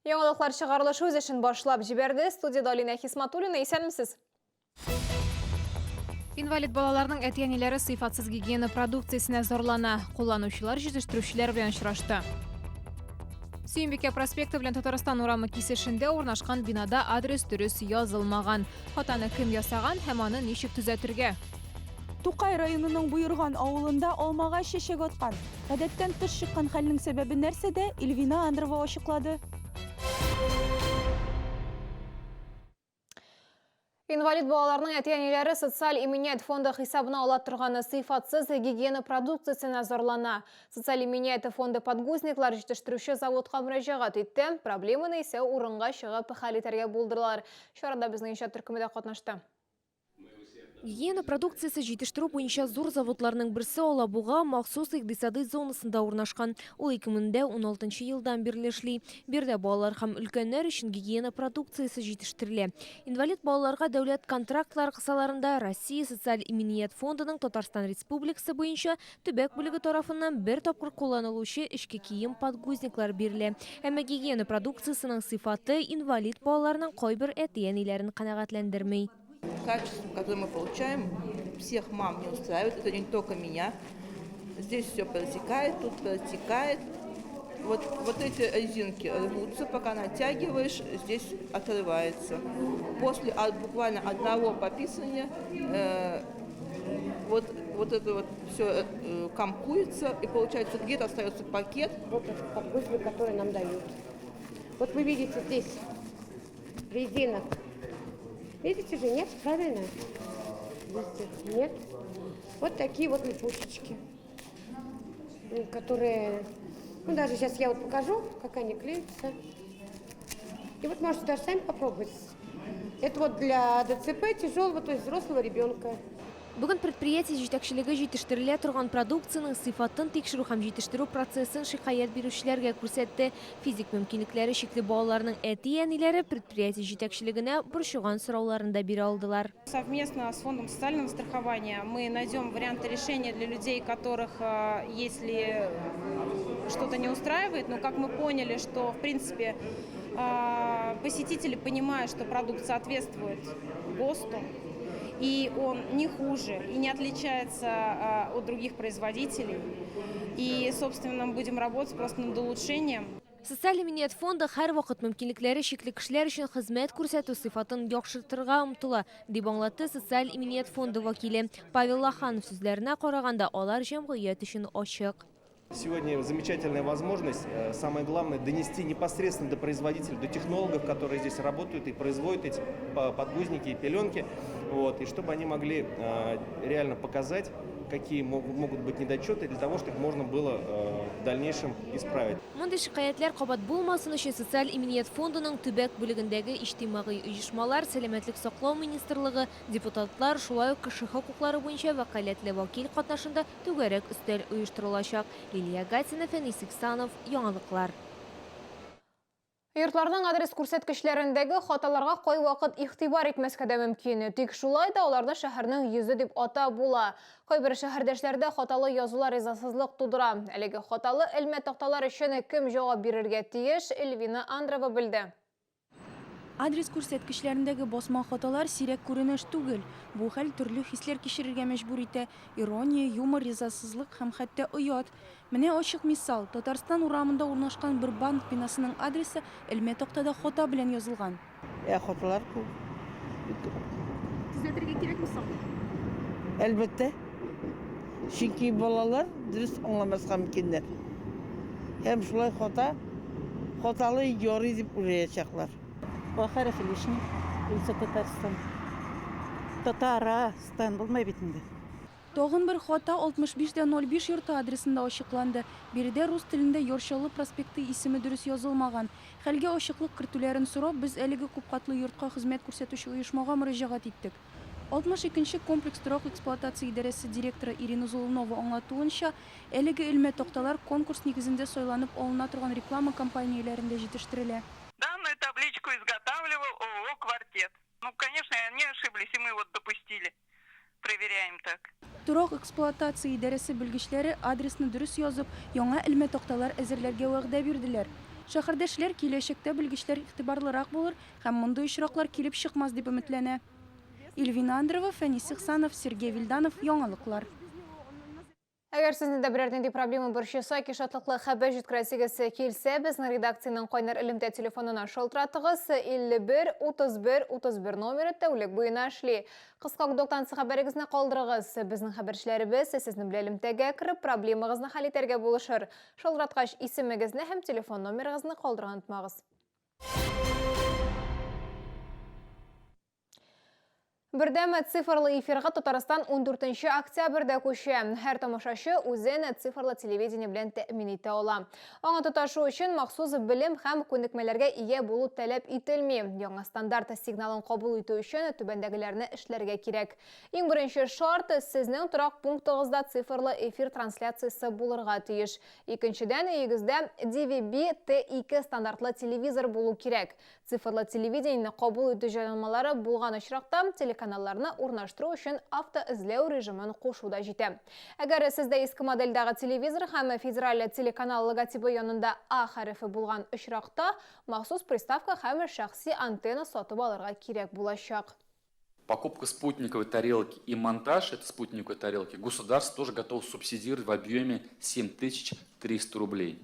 Яңалыклар чыгарылышы үз эшен башлап җибәрде. Студияда Алина Хисматуллина, исәнмесез? Инвалид балаларның әти-әниләре сыйфатсыз гигиена продукциясенә зарлана. Кулланучылар җитештерүчеләр белән очрашты. Сөембикә проспекты белән Татарстан урамы кисешендә урнашкан бинада адрес дөрес язылмаган. Хатаны кем ясаган һәм аны ничек төзәтергә? Тукай районының буйырган авылында алмага чәчәк аткан. Гадәттән тыш чыккан хәлнең сәбәбе нәрсәдә? Эльвина Андрова ачыклады. Инвалид балаларның әти-әниләре социаль иминият фонды хисабына ала торганы сыйфатсыз гигиена продукциясенә зарлана. Социаль иминият фонды подгузниклар җитештерүче заводка мөрәҗәгать итте. Проблеманы исә урынга чыгып хәл итәргә булдыралар. Чарада безнең иҗат төркеме дә катнашты. Гигиена продукциясы җитештерү буенча зур заводларның берсе Алабуга махсус икътисади зонасында урнашкан. Ул 2016 елдан бирле эшли. Бердә балалар һәм өлкәннәр өчен гигиена продукциясы җитештерелә. Инвалид балаларга дәүләт контрактлар кысаларында Россия социаль иминият фондының Татарстан Республикасы буенча төбәк бүлеге тарафыннан бер тапкыр кулланылучы эчке кием подгузниклар бирелә. Әмма гигиена продукциясының сыйфаты инвалид балаларның кайбер әти-әниләрен канәгатьләндерми. Качество, которое мы получаем, всех мам не устраивает. Это не только меня. Здесь все протекает, тут протекает. Вот эти резинки рвутся, пока натягиваешь, здесь отрывается. После буквально одного пописывания вот это вот все комкуется, и получается где-то остается пакет. Вот этот подгузник, который нам дают. Вот вы видите здесь резинок. Видите же, нет? Правильно? Видите? Нет. Вот такие вот липучечки, которые... Ну, даже сейчас я вот покажу, как они клеются. И вот можете даже сами попробовать. Это вот для ДЦП тяжелого, то есть взрослого ребенка. Бүген предприятие җитәкчелеге җитештерелә торган продукцияның сыйфатын тикшерү һәм җитештерү процессын шикаят бирүчеләргә күрсәтте. Физик мөмкинлекләре чикле балаларның әти-әниләре предприятие җитәкчелегенә борчыган сорауларын да бирә алдылар. Совместно с фондом социального страхования мы найдем варианты решения для людей, которых, если что-то не устраивает, но как мы поняли, что в принципе посетители понимают, что продукт соответствует ГОСТу, и он не хуже и не отличается от других производителей. И, собственно, будем работать просто над улучшением. Социаль иминият фонды һәр вакыт мөмкинлекләре чикле кешеләр өчен хезмәт күрсәтү сыйфатын яхшыртырга омтыла, дип аңлатты социаль иминият фонды вәкиле. Павел Лоханов сүзләренә караганда, алар җәмгыять өчен ачык. Сегодня замечательная возможность, самое главное, донести непосредственно до производителей, до технологов, которые здесь работают и производят эти подгузники и пеленки, и чтобы они могли реально показать, какие могут быть недочеты, для того, чтобы их можно было в дальнейшем исправить. Мондай шикаятлар кабат булмасын өчен социаль иминият фондының төбәк бүлегендәге иҗтимагый оешмалар, сәламәтлек саклау министрлыгы, депутатлар, шулай ук кеше хокуклары буенча вәкаләтле вәкил катнашында түгәрәк өстәл оештырылачак. Лилия Гатина, Фәнис Иксанов, яңалыклар. Йортларның адрес күрсәткечләрендәге хаталарга кай вакыт игътибар итмәскә дә мөмкин. Тик шулай да аларны шәһәрнең йөзе дип ата була. Кайбер шәһәрдәшләрдә хаталы язулар ризасызлык тудыра. Әлеге хаталы элмә такталар өчен кем җавап бирергә тиеш? Эльвина Андрова белде. Адрес күрсәткечләрендәге басма хаталар сирәк күренеш түгел. Бу хәл төрле хисләр кичерергә мәҗбүр итә. Ирония, юмор, ризасызлык һәм хәтта оят. Менә ачык мисал. Татарстан урамында урнашкан бер банк бинасының адресы элмә тактада хата белән язылган. Хаталар күп. Төзәтергә кирәкме соң? Әлбәттә. Чөнки балалар дөрес аңламаска мөмкиннәр. Һәм шулай хаталы ярый дип уйлаячаклар. Вахаров Ильичный, улица Татарстан. Татарстан булмай бит инде. Тагын бер хата 65-05 йорты адресында ачыкланды. Биредә рус телендә Йорчалы проспекты исеме дөрес язылмаган. Хәлгә ачыклык кертүләрен сорап, без әлеге күпкатлы йортка хезмәт күрсәтүче оешмага мөрәҗәгать иттек. 62-нче комплекс торак эксплуатация идарәсе директоры Ирина Золунова аңлатуынча, әлеге элмә такталар конкурс нигезендә сайланып алына торган реклама кампанияләрендә җитештерелә. Данную табличку изготавливал ООО «Квартет». Ну, конечно, они ошиблись, и мы вот допустили. Проверяем так. Торак эксплуатация идарәсе белгечләре адресны дөрес язып, яңа элмә такталар әзерләргә вәгъдә бирделәр. Шәһәрдәшләр киләчәктә белгечләр игътибарлырак булыр һәм мондый очраклар килеп чыкмас дип өметләнә. Эльвина Андрова, Фәнис Ихсанов, Сергей Вильданов, яңалыклар. Әгәр сезнең дә берәр нинди проблема борчыса, ки шатлыклы хәбәр җиткерәсегез килсә, безнең редакциянең кайнар элемтә телефонына шалтыратыгыз 51 31 31 номеры тәүлек буена эшли. Кыска доктансы хәбәрегезне калдырыгыз. Безнең хәбәрчеләребез сезнең белән элемтәгә кирип проблемагызны хәл итәргә булышыр. Шалтыраткач исемегезне һәм телефон номерыгызны калдырырга онытмагыз. Бердәме цифрлы эфирга Татарстан 14 октябрьдә күчә. Һәр тамашачы үзен цифрлы телевидение белән тәэмин итә ала. Аңа тоташу өчен махсус белем һәм күнекмәләргә ия булу таләп ителми. Яңа стандарт сигналын кабул итү өчен түбәндәгеләрне эшләргә кирәк. Иң беренче шарт сезнең торак пунктыгызда цифрлы эфир трансляциясе булырга тиеш. Икенчедән, өегездә DVB T2 стандартлы телевизор булу кирәк. Цифрлы телевидениене кабул итү җайланмалары булган очракта телеканалларны урнаштыру өчен автоизләү режимын кушу да җитә. Әгәр сездә иске модельдәге телевизор һәм федераль телеканал логотипы янында А хәрефе булган очракта махсус приставка һәм шәхси антенна сатып алырга кирәк булачак. Покупка спутниковой тарелки и монтаж этой спутниковой тарелки государство тоже готово субсидировать в объеме 7300 рублей.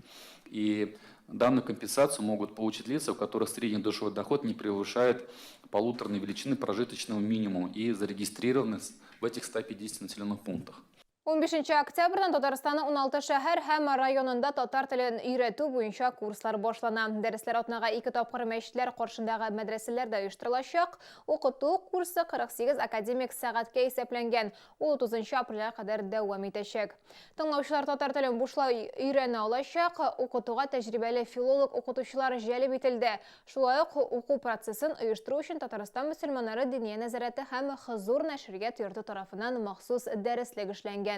И данную компенсацию могут получить лица, у которых средний душевой доход не превышает полуторной величины прожиточного минимума и зарегистрированы в этих 150 населенных пунктах. 15 октябрьдән Татарстанның 16 шәһәр һәм районында татар телен өйрәтү буенча курслар башлана. Дәресләр атнага 2 тапкыр мәчетләр каршындагы мәдрәсәләрдә оештырылачак. Укыту курсы 48 академик сәгатькә исәпләнгән. Ул 30 апрельгә кадәр дәвам итәчәк. Тыңлаучылар татар телен бушлай өйрәнә алачак. Укытуга тәҗрибәле филолог укытучылар җәлеп ителде. Шулай ук уку процессын оештыру өчен Татарстан мөселманнары Диния нәзарәте һәм Хозур нәшрият йорты тарафыннан махсус дәреслек эшләнгән.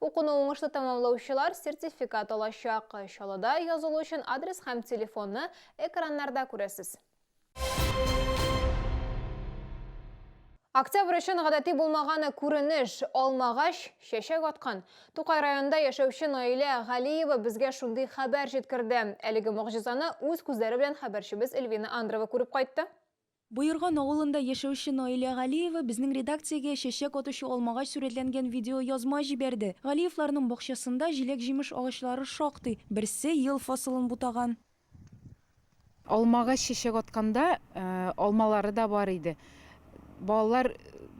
Укуны уңышлы тамамлаучылар сертификат алачак. Чалыда язылу өчен адрес һәм телефонны экраннарда күрәсез. Октябрь өчен гадәти булмаган күренеш алмагач чәчәк аткан. Тукай районында яшәүче Наилә Галиева безгә шундый хәбәр җиткерде. Әлеге могҗизаны үз күзләре белән хәбәрчебез Эльвина Андрова күреп кайтты. Буйырган авылында яшәүче Наилә Галиева безнең редакциягә чәчәк атучы алмагач сурәтләнгән видео язма җибәрде. Галиевларның бакчасында җиләк-җимеш агачлары шактый, берсе ел фасылын бутаган. Алмагач чәчәк атканда алмалары да бар иде. Балалар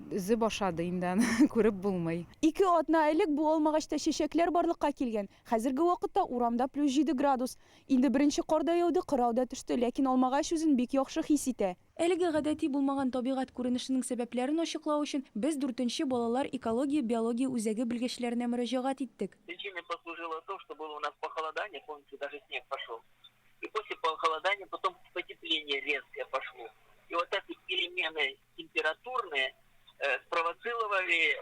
үзе башады инде, күреп булмый. 2 атна элек бу алмагачта чәчәкләр барлыкка килгән. Хәзерге вакытта урамда +7 градус. Инде беренче карда яуды, кырауда төште, ләкин алмагач үзен бик яхшы хис итә. Әлеге гадәти булмаган табигать күренешенең сәбәпләрен ачыклау өчен без 4нче балалар экология, биология үзәге белгечләренә мөрәҗәгать иттек. Причиной послужило то, что было у нас похолодание, помните, даже снег пошел. И после похолодания потом потепление резкое пошло. И вот эти перемены температурные спровоцировали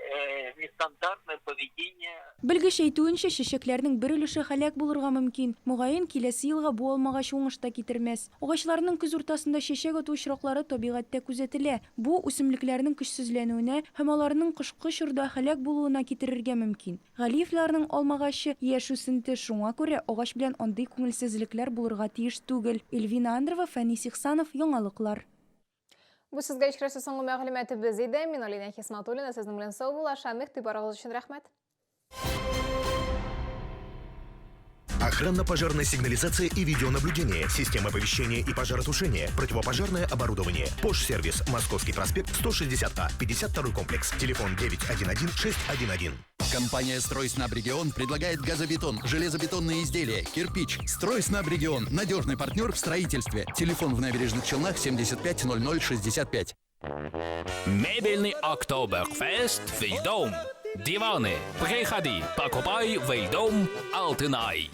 нестандартное поведение. Белгеч әйтүенчә, чәчәкләрнең бер өлеше һәлак булырга мөмкин. Мөгаен киләсе елга бу алмагач уңышта китермәс. Агачларның күз уртасында чәчәк ату очраклары табигатьтә күзәтелә. Бу үсемлекләрнең көчсезләнүенә һәм аларның кышкы чорда һәлак булуына китерергә мөмкин. Галиевларның алмагачы яшь үсенте, шуңа күрә агач белән андый күңелсезлекләр булырга тиеш түгел. Эльвина Андрова, Фәнис Ихсанов, яңалыклар. Бу сезгә җиткерәсе соңгы мәгълүматыбыз иде. Мин Алина Хисматуллина, сезнең белән сау булашам. Игътибарыгыз өчен рәхмәт. Охранно-пожарная сигнализация и видеонаблюдение, система оповещения и пожаротушения, противопожарное оборудование. Пош-сервис, Московский проспект, 160А, 52-й комплекс. Телефон 911-611. Компания «Стройснабрегион» предлагает газобетон, железобетонные изделия, кирпич. «Стройснабрегион» – надежный партнер в строительстве. Телефон в Набережных Челнах 75 00 65. Мебельный Октоберфест Вильдом. Диваны. Приходи, покупай Вильдом Алтынай.